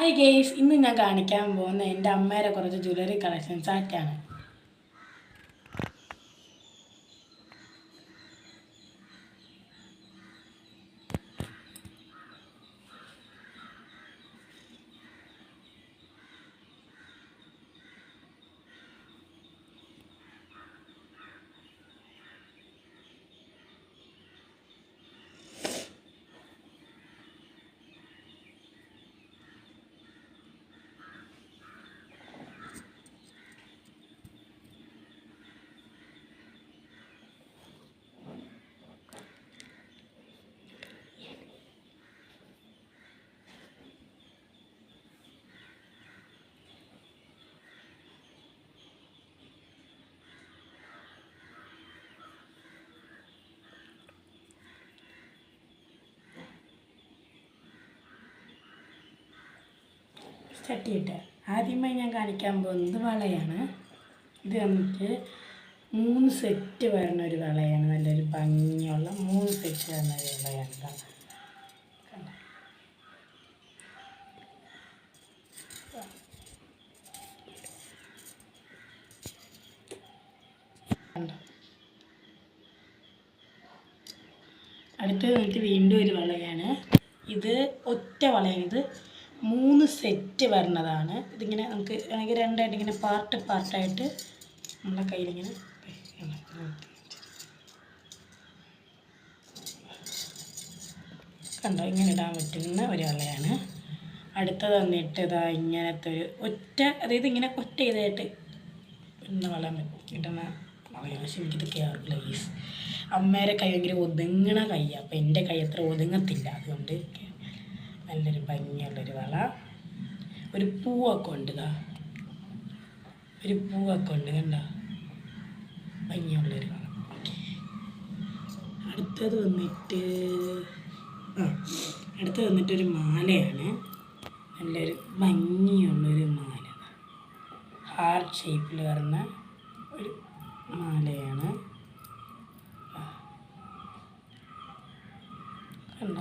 Hi guys, ഇന്ന് ഞാൻ കാണിക്കാൻ പോകുന്ന എൻ്റെ അമ്മയുടെ കുറച്ച് ജ്വല്ലറി കളക്ഷൻസ് ആയിട്ടാണ്. ചട്ടിയിട്ട് ആദ്യമായി ഞാൻ കാണിക്കാൻ പോകുന്നത് വളയാണ്. ഇത് നമുക്ക് 3 സെറ്റ് വരുന്ന ഒരു വളയാണ്. നല്ലൊരു ഭംഗിയുള്ള 3 സെറ്റ് വരുന്ന ഒരു വളയാണ്. അടുത്തത് നമുക്ക് വീണ്ടും ഒരു വളയാണ്. ഇത് ഒറ്റ വളയാണ്. ഇത് 3 സെറ്റ് വരുന്നതാണ്. ഇതിങ്ങനെ നമുക്ക് വേണമെങ്കിൽ രണ്ടായിട്ട് ഇങ്ങനെ പാർട്ടായിട്ട് നമ്മളെ കയ്യിലിങ്ങനെ കണ്ടോ, ഇങ്ങനെ ഇടാൻ പറ്റുന്ന ഒരു വളയാണ്. അടുത്തത് വന്നിട്ട് ഇതാ ഇങ്ങനത്തെ ഒരു അതായത് ഇങ്ങനെ ഒറ്റ ഇതായിട്ട് ഇടുന്ന ഇടുന്ന വളയാണ്. പക്ഷെ എനിക്കിത് കേറില്ല പ്ലീസ്. അമ്മേരെ കൈ ഭയങ്കര ഒതുങ്ങണ കൈയാണ്. അപ്പം എൻ്റെ കൈ അത്ര ഒതുങ്ങത്തില്ല. അതുകൊണ്ട് നല്ലൊരു ഭംഗിയുള്ളൊരു വള. ഒരു പൂവൊക്കെ ഉണ്ട്. ഒരു പൂവൊക്കെ ഉണ്ട്, കണ്ട ഭംഗിയുള്ളൊരു വള. അടുത്തത് വന്നിട്ടൊരു മാലയാണ്. നല്ലൊരു ഭംഗിയുള്ളൊരു മാല, ഹാർട്ട് ഷേപ്പിൽ വരുന്ന ഒരു മാലയാണ്. കണ്ട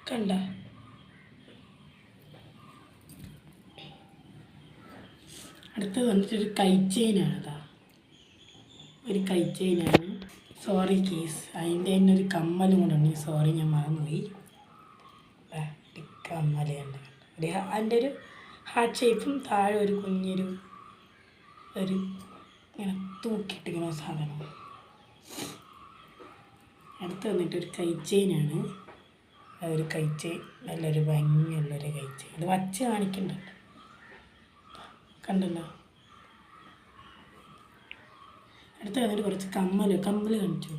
കണ്ട അടുത്തത് വന്നിട്ടൊരു കൈച്ചെയിനാണ്. ഒരു കൈച്ചെയിനാണ്. സോറി കേസ്, അതിൻ്റെ തന്നെ ഒരു കമ്മലും കൂടെ ഉണ്ട്. സോറി, ഞാൻ മറന്നുപോയി. കമ്മലുണ്ട്. അതിൻ്റെ ഒരു ഹാർട്ട് ഷേപ്പും താഴെ ഒരു കുഞ്ഞൊരു ഇങ്ങനെ തൂക്കിയിട്ടിങ്ങനെ സാധനം. അടുത്ത് വന്നിട്ടൊരു കൈച്ചെയിനാണ്. അതൊരു കൈച്ചെയിൻ, നല്ലൊരു ഭംഗിയുള്ളൊരു കൈച്ചെയിൻ. അത് വച്ച് കാണിക്കണ്ടല്ലോ, കണ്ടല്ലോ. അടുത്ത് വന്നിട്ട് കുറച്ച് കമ്മൽ കാണിച്ചു.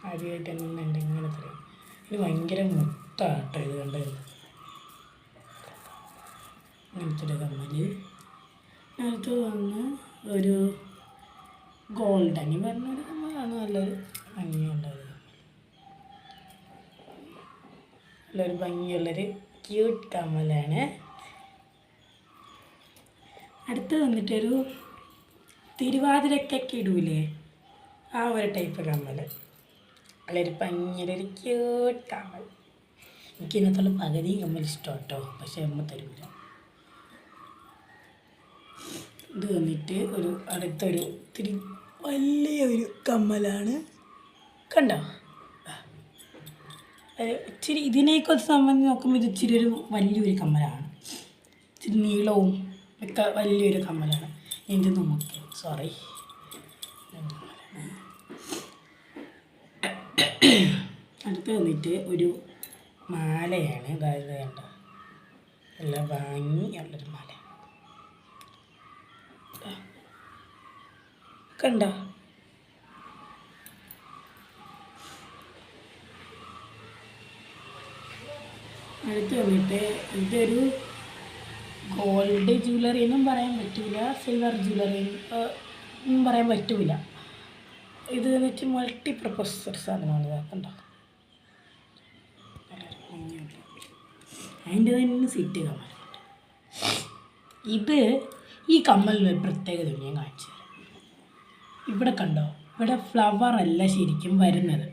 ആദ്യമായിട്ട് തന്നെ ഉണ്ട് ഇങ്ങനത്തെ. ഇത് ഭയങ്കര മുത്താട്ടോ, ഇത് കണ്ടത്. അങ്ങനത്തെ ഒരു കമ്മൽ. അടുത്ത് വന്ന് ഒരു ഗോൾഡന് പറഞ്ഞൊരു കമ്മലാണ്. നല്ലൊരു ഭംഗിയുള്ളൊരു ക്യൂട്ട് കമ്മലാണ്. അടുത്ത് വന്നിട്ടൊരു തിരുവാതിരക്കൊക്കെ ഇടൂലേ, ആ ഒരു ടൈപ്പ് കമ്മൽ. നല്ലൊരു ഭംഗിയുള്ളൊരു ക്യൂട്ട് കമ്മൽ. എനിക്ക് ഇതിനകത്തുള്ള പകുതി കമ്മൽ ഇഷ്ടം കേട്ടോ, പക്ഷെ അമ്മ തരൂല. ഇത് വന്നിട്ട് അടുത്തൊരു ഇത്തിരി വലിയൊരു കമ്മലാണ്. കണ്ടോ, ഇച്ചിരി ഇതിനെയൊക്കെ സംബന്ധിച്ച് നോക്കുമ്പോൾ ഇത് ഇച്ചിരി ഒരു വലിയൊരു കമ്മലാണ്. ഇച്ചിരി നീളവും ഒക്കെ വലിയൊരു കമ്മലാണ്. എൻ്റെ നോക്കി, സോറി. അടുത്ത് വന്നിട്ട് ഒരു മാലയാണ്. അതായത് വേണ്ട, നല്ല ഭംഗിയുള്ളൊരു മാല. കണ്ട അടുത്ത് വന്നിട്ട് ഇതൊരു ഗോൾഡ് ജ്വല്ലറി എന്നും പറയാൻ പറ്റില്ല, സിൽവർ ജ്വല്ലറി എന്നും പറയാൻ പറ്റില്ല. ഇത് വന്നിട്ട് മൾട്ടിപർപ്പസ് സാധനമാണ്. കണ്ടോ, അതിൻ്റെ തന്നെ സെറ്റ് കമ്മലുണ്ട്. ഈ കമ്മലിനൊരു പ്രത്യേകത ഞാൻ കാണിച്ചു തരാം. ഇവിടെ കണ്ടോ, ഇവിടെ ഫ്ലവർ അല്ല ശരിക്കും വരുന്നത്.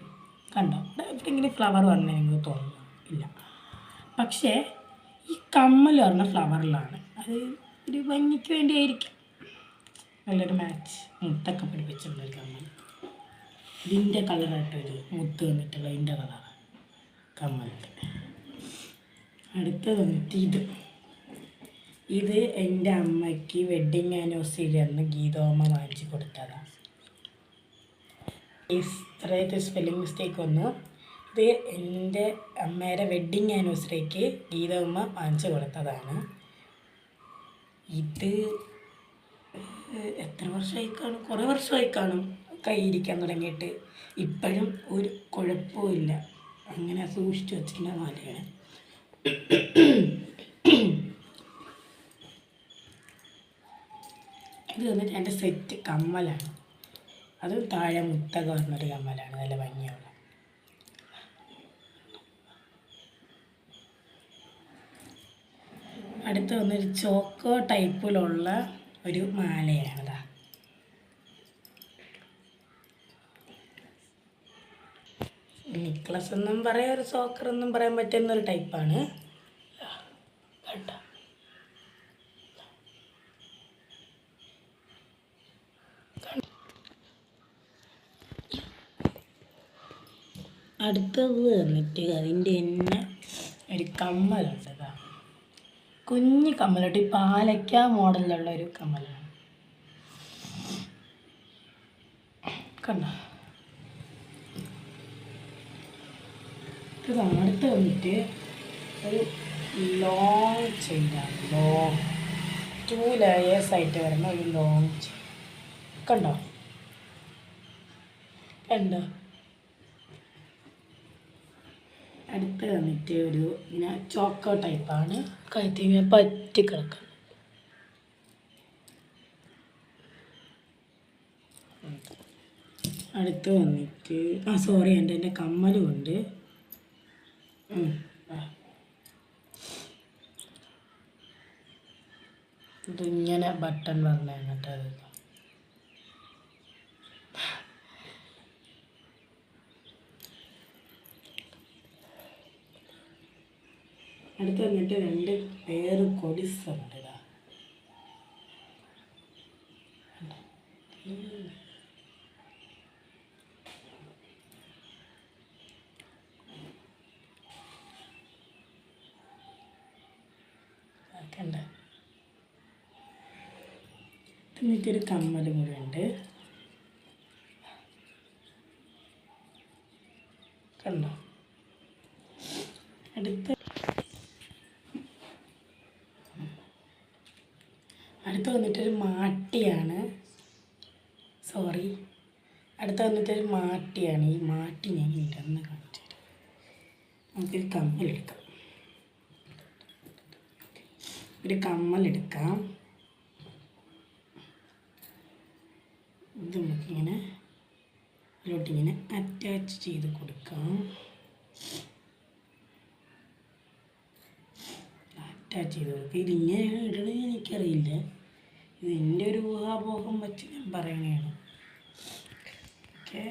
കണ്ടോ, ഇവിടെ ഇങ്ങനെ ഫ്ലവർ വരണ എനിക്ക് തോന്നുന്നു ഇല്ല. പക്ഷേ ഈ കമ്മൽ പറഞ്ഞ ഫ്ലവറിലാണ്. അത് ഒരു ഭംഗിക്ക് വേണ്ടിയായിരിക്കും. നല്ലൊരു മാച്ച് മുത്തൊക്കെ പിടിപ്പിച്ചിട്ടുള്ളൊരു കമ്മൽ. ഇതിൻ്റെ കളറായിട്ടൊരു മുത്ത് വന്നിട്ടുള്ള ഇതിൻ്റെ കളറാണ് കമ്മലിൻ്റെ. അടുത്തത് വന്നിട്ട് ഇത് എൻ്റെ അമ്മയ്ക്ക് വെഡ്ഡിങ് ആനിവേഴ്സറി അന്ന് ഗീതോമ്മ വാങ്ങിച്ച് കൊടുത്തതാണ്. ഇത്രയത്തെ സ്പെല്ലിംഗ് മിസ്റ്റേക്ക് വന്നു. ഇത് എൻ്റെ അമ്മയുടെ വെഡ്ഡിങ് ആനിവേഴ്സറിക്ക് ഗീതോമ്മ വാങ്ങിച്ച് കൊടുത്തതാണ്. ഇത് എത്ര വർഷമായി കാണും, കുറേ വർഷമായി കാണും കയ്യിരിക്കാൻ തുടങ്ങിയിട്ട്. ഇപ്പോഴും ഒരു കുഴപ്പമില്ല, അങ്ങനെ സൂക്ഷിച്ച് വെച്ചിട്ടുള്ള മാലയാണ്. ഇത് വന്നിട്ട് എൻ്റെ സെറ്റ് കമ്മലാണ്. അത് താഴെ മുത്തൊക്കെ പറഞ്ഞൊരു കമ്മലാണ്, നല്ല ഭംഗിയുള്ള. അടുത്ത് വന്നൊരു ചോക്കോ ടൈപ്പിലുള്ള ഒരു മാലയാണിതാ. നെക്ലസ് എന്നും പറയാം, ഒരു ചോക്കർ എന്നും പറയാൻ പറ്റുന്നൊരു ടൈപ്പാണ്. അടുത്തത് വന്നിട്ട് അതിൻ്റെ തന്നെ ഒരു കമ്മലുണ്ട്. കുഞ്ഞ് കമ്മലോട്ട്, ഈ പാലക്ക മോഡലിലുള്ള ഒരു കമ്മലാണ്. കണ്ടോ, ഇത് അടുത്ത് വന്നിട്ട് ഒരു ലോങ് ചെയിനാണ്. ലോങ് 2 layers ആയിട്ട് വരുന്ന ഒരു ലോങ് ചെയിൻ. കണ്ടോ കണ്ടോ. അടുത്ത് വന്നിട്ട് ഒരു ഇങ്ങനെ ചോക്കോ ടൈപ്പാണ്, കഴുത്തിങ്ങനെ പറ്റി കിടക്കുന്നത്. അടുത്ത് വന്നിട്ട് സോറി, എൻ്റെ കമ്മലും ഉണ്ട്. ഇതിങ്ങനെ ബട്ടൺ പറഞ്ഞ കേട്ടോ. അടുത്ത് വന്നിട്ട് 2 പേര് കൊലുസുണ്ട്. കണ്ട, എന്നിട്ടൊരു കമ്മലും കൂടെ ഉണ്ട്. കണ്ടോ. അടുത്ത് വന്നിട്ടൊരു മാട്ടിയാണ്. സോറി, അടുത്ത് വന്നിട്ടൊരു മാട്ടിയാണ്. ഈ മാട്ടി ഞാൻ ഇടന്ന് കാണിച്ചു തരാം. നമുക്കൊരു കമ്മലെടുക്കാം. ഇത് നമുക്കിങ്ങനെ അതിലോട്ടിങ്ങനെ അറ്റാച്ച് ചെയ്ത് കൊടുക്കാം. ഇതിങ്ങനെയാണ് ഇടണമെന്ന് എനിക്കറിയില്ല. ഇത് എൻ്റെ ഒരു ഊഹാപോഹം വെച്ച് ഞാൻ പറയണതാണ്. ഓക്കെ,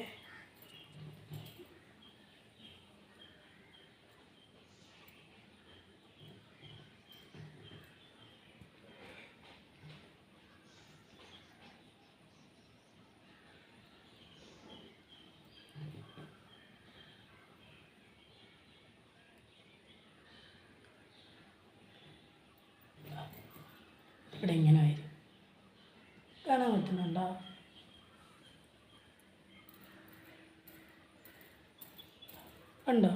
ഇവിടെ ഇങ്ങനെ വരും. കാണാൻ പറ്റുന്നുണ്ടോ? ഉണ്ടോ?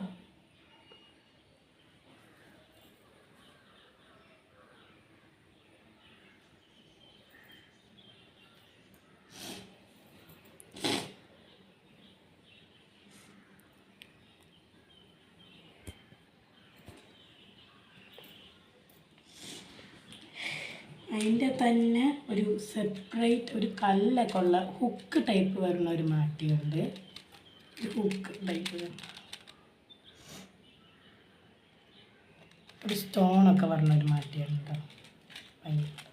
അതിൻ്റെ തന്നെ ഒരു സെപ്പറേറ്റ് ഒരു കല്ലൊക്കെ ഉള്ള ഹുക്ക് ടൈപ്പ് വരുന്ന ഒരു മാട്ടിയുണ്ട്. ഒരു ഹുക്ക് ടൈപ്പ് ഒരു സ്റ്റോണൊക്കെ പറഞ്ഞ ഒരു മാറ്റിയാണ് കേട്ടോ. ഭയങ്കര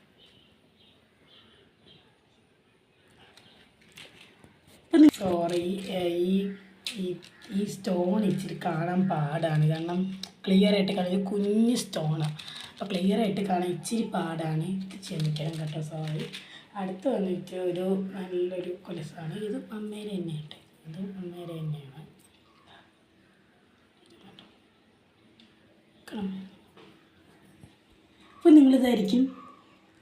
സോറി, ഈ ഈ ഈ സ്റ്റോൺ ഇച്ചിരി കാണാൻ പാടാണ്, കാരണം ക്ലിയർ ആയിട്ട് കാണാൻ കുഞ്ഞ് സ്റ്റോണാണ്. അപ്പോൾ ക്ലിയർ ആയിട്ട് കാണാൻ ഇച്ചിരി പാടാണ്, ക്ഷമിക്കണം കേട്ടോ, സോറി. അടുത്ത് വന്നിട്ട് ഒരു നല്ലൊരു കൊലസാണ്. ഇത് അമ്മേരെ തന്നെയായിട്ട്, ഇത് അമ്മേരെ തന്നെയാണ്. അപ്പോൾ നിങ്ങളിതായിരിക്കും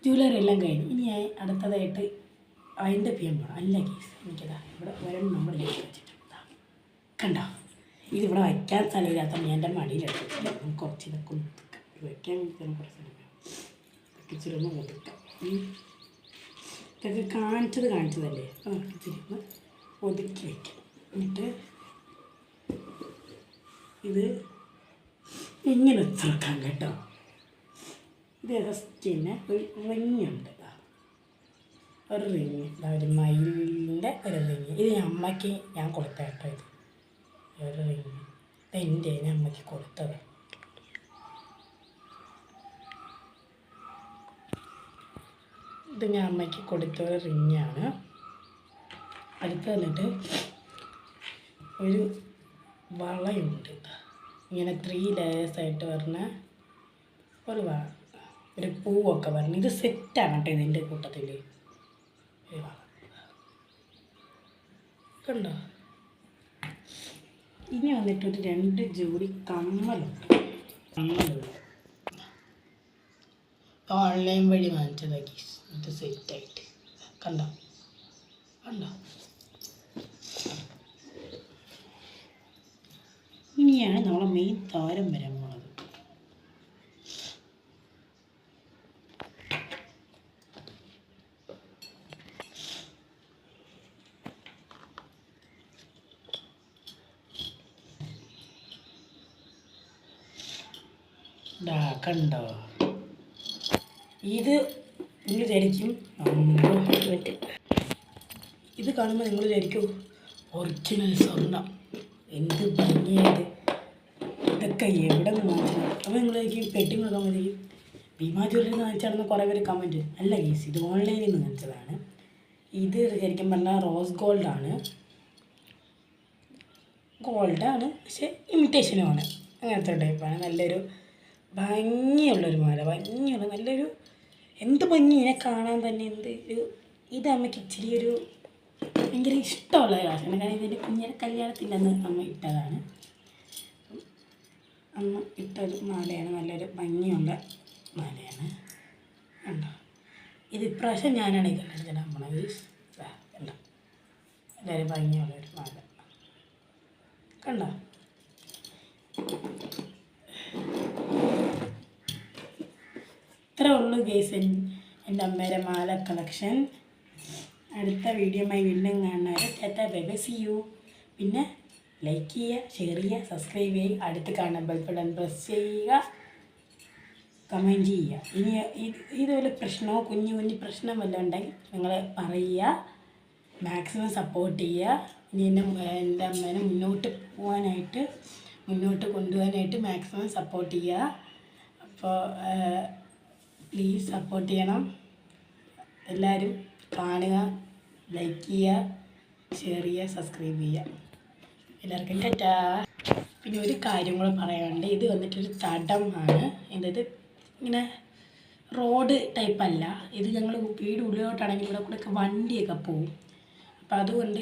ജ്വല്ലറി എല്ലാം കഴിഞ്ഞു. ഇനി അടുത്തതായിട്ട് അതിൻ്റെ പിയം പോകണം. അല്ല കേസ് എനിക്കതാ ഇവിടെ വരണം, നമ്മൾ വെച്ചിട്ടുണ്ട്. കണ്ടോ, ഇതിവിടെ വയ്ക്കാൻ സ്ഥലമില്ലാത്ത ഞാൻ എൻ്റെ മടിയിലെടുത്തിട്ടില്ല. കുറച്ച് ഇതൊക്കെ ഒതുക്കാം, വയ്ക്കാൻ വേണ്ടി കുറച്ച് സ്ഥലം ഇച്ചിരി ഒന്ന് ഒതുക്കാം. ഇതൊക്കെ കാണിച്ചതല്ലേ, അപ്പോൾ നമുക്ക് ഇച്ചിരി ഒന്ന് ഒതുക്കി വയ്ക്കാം. എന്നിട്ട് ഇത് ഇങ്ങനെ വെച്ചെടുക്കാം കേട്ടോ. ഇത് ജസ്റ്റ് തന്നെ ഒരു റിങ്ങുണ്ട്, ഒരു റിങ്, ഒരു മയിലിൻ്റെ ഒരു റിങ്. ഇത് അമ്മയ്ക്ക് ഞാൻ കൊടുത്ത കേട്ടോ. ഇത് ഒരു റിങ്, ഇത് എൻ്റെ അമ്മയ്ക്ക് കൊടുത്തത്. ഇത് ഞാൻ അമ്മയ്ക്ക് കൊടുത്ത ഒരു റിങ്ങാണ്. അടുത്ത് വന്നിട്ട് ഒരു വളയുണ്ട്, ഇങ്ങനെ 3 ലേയേഴ്സായിട്ട് വരുന്ന ഒരു വള, ഒരു പൂവൊക്കെ വരണം. ഇത് സെറ്റാണ് കേട്ടോ ഇതിൻ്റെ കൂട്ടത്തിൽ. കണ്ടോ, ഇനി വന്നിട്ടൊരു 2 ജോഡി കമ്മലുണ്ട്. ഓൺലൈൻ വഴി വാങ്ങിച്ചതാക്കി ഇത് സെറ്റായിട്ട്. കണ്ടോ കണ്ടോ. ഇനിയാണ് നമ്മളെ മെയിൻ താരം വരാൻ പോണത്. കണ്ടോ, ഇത് നിങ്ങൾ വിചാരിക്കും, ഇത് കാണുമ്പോൾ നിങ്ങൾ വിചാരിക്കും ഒറിജിനൽ സ്വർണ്ണം, എന്ത് ഭംഗിയായത്, ഇതൊക്കെ എവിടെ നിന്ന് വാങ്ങിച്ചത്. അപ്പോൾ നിങ്ങൾ എനിക്ക് പെട്ടി നോക്കാൻ മതി, ഭീമാ ജ്വല്ലറിയിൽ നിന്ന് വാങ്ങിച്ചാണെന്ന് കുറേ പേര് കമൻറ്റ്. അല്ല ഗീസ്, ഇത് ഓൺലൈനിൽ നിന്ന് വാങ്ങിച്ചതാണ്. ഇത് ശരിക്കും പറഞ്ഞാൽ റോസ് ഗോൾഡാണ്, പക്ഷേ ഇമിറ്റേഷനുമാണ്. അങ്ങനത്തെ ടൈപ്പാണ്. നല്ലൊരു ഭംഗിയുള്ളൊരു മാല, ഭംഗിയുള്ള നല്ലൊരു, എന്ത് ഭംഗി ഇതിനെ കാണാൻ തന്നെ. എന്ത് ഒരു, ഇത് അമ്മയ്ക്ക് ഇച്ചിരി ഒരു ഭയങ്കര ഇഷ്ടമുള്ള കാശാണ്, കാരണം ഇതിൻ്റെ കുഞ്ഞിനെ കല്യാണത്തിൻ്റെ അന്ന് അമ്മ ഇട്ടതാണ്. അമ്മ ഇട്ടൊരു മാലയാണ്, നല്ലൊരു ഭംഗിയുള്ള മാലയാണ്. കണ്ടോ, ഇത് ഇപ്രാവശ്യം ഞാനാണ് ഈ കല്യാണത്തിന് അമ്മണത്. കണ്ടോ, നല്ലൊരു ഭംഗിയുള്ളൊരു മാല. കണ്ടോ, ഇത്രേ ഉള്ളൂ ഗൈസ് എൻ്റെ അമ്മയുടെ മാല കളക്ഷൻ. അടുത്ത വീഡിയോയുമായി വീണ്ടും കാണാൻ tata bye bye, see you. പിന്നെ ലൈക്ക് ചെയ്യുക, ഷെയർ ചെയ്യുക, സബ്സ്ക്രൈബ് ചെയ്യുക, അടുത്ത് കാണാൻ ബെൽ ബട്ടൺ പ്രസ് ചെയ്യുക, കമൻറ്റ് ചെയ്യുക. ഇനി ഇതുപോലെ പ്രശ്നമോ കുഞ്ഞു പ്രശ്നം വല്ലതും ഉണ്ടെങ്കിൽ നിങ്ങൾ പറയുക, മാക്സിമം സപ്പോർട്ട് ചെയ്യുക. ഇനി എൻ്റെ അമ്മേനെ മുന്നോട്ട് കൊണ്ടുപോകാനായിട്ട് മാക്സിമം സപ്പോർട്ട് ചെയ്യുക. അപ്പോൾ പ്ലീസ് സപ്പോർട്ട് ചെയ്യണം. എല്ലാവരും കാണുക, ലൈക്ക് ചെയ്യുക, ഷെയർ ചെയ്യുക, സബ്സ്ക്രൈബ് ചെയ്യുക. എല്ലാവർക്കും ടാറ്റാ. പിന്നെ ഒരു കാര്യം കൂടെ പറയാനുണ്ട്. ഇത് വന്നിട്ടൊരു തടമാണ്. ഇത് ഇങ്ങനെ റോഡ് ടൈപ്പല്ല. ഇത് ഞങ്ങൾ വീട് ഉള്ളിലോട്ടാണെങ്കിൽ കൂടെ വണ്ടിയൊക്കെ പോവും. അപ്പോൾ അതുകൊണ്ട്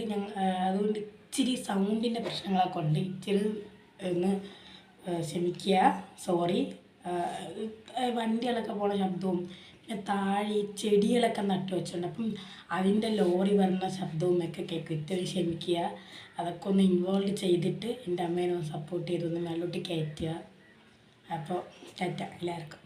ഇച്ചിരി സൗണ്ടിൻ്റെ പ്രശ്നങ്ങളൊക്കെ ഉണ്ട്. ഇച്ചിരി ഒന്ന് ക്ഷമിക്കുക, സോറി. വണ്ടികളൊക്കെ പോണ ശബ്ദവും പിന്നെ താഴെ ചെടികളൊക്കെ നട്ടു വെച്ചിട്ടുണ്ട്, അപ്പം അതിൻ്റെ ലോറി വരുന്ന ശബ്ദവും ഒക്കെ കേൾക്കും. ഇത്തിരി ക്ഷമിക്കുക. അതൊക്കെ ഒന്ന് ഇൻവോൾവ് ചെയ്തിട്ട് എൻ്റെ അമ്മേനെ ഒന്ന് സപ്പോർട്ട് ചെയ്തൊന്ന് മേലോട്ട് കയറ്റുക. അപ്പോൾ ടാറ്റ എല്ലാവർക്കും.